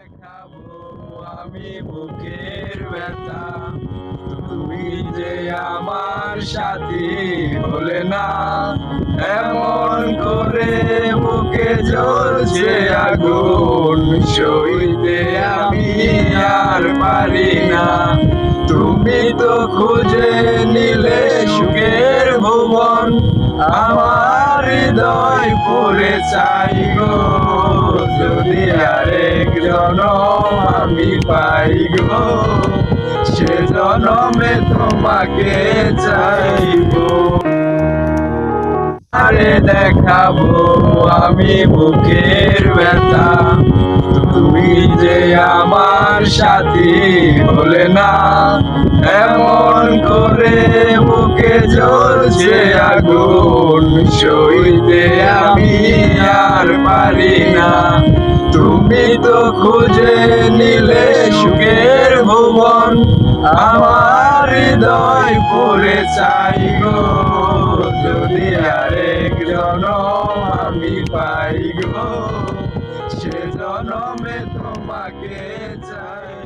দেখাবো আমি বুকের ব্যথা, তুমি যে আমার সাথী হলে না। এমন করে বুকে জ্বলছে আগুন, সইতে আমি আর পারি না। তুমি তো খুঁজে নিলে সুখের ভুবন, আমার হৃদয় পড়ে চাই গো। যদি আরেক জনম আমি পাই গো, সে জনমে তোমাকে চাইবো। আরে দেখাবো আমি বুকের ব্যথা, তুমি যে আমার সাথী হলে না। এমন করে বুকে জ্বলছে আগুন, সইতে আমি আর পারি না। তুমি তো খুঁজে নিলে সুখের ভুবন, আমার হৃদয় পড়ে চাই গো। যদি আরেক জনম আমি পাই গো, সে জনমে তোমাকে চাই।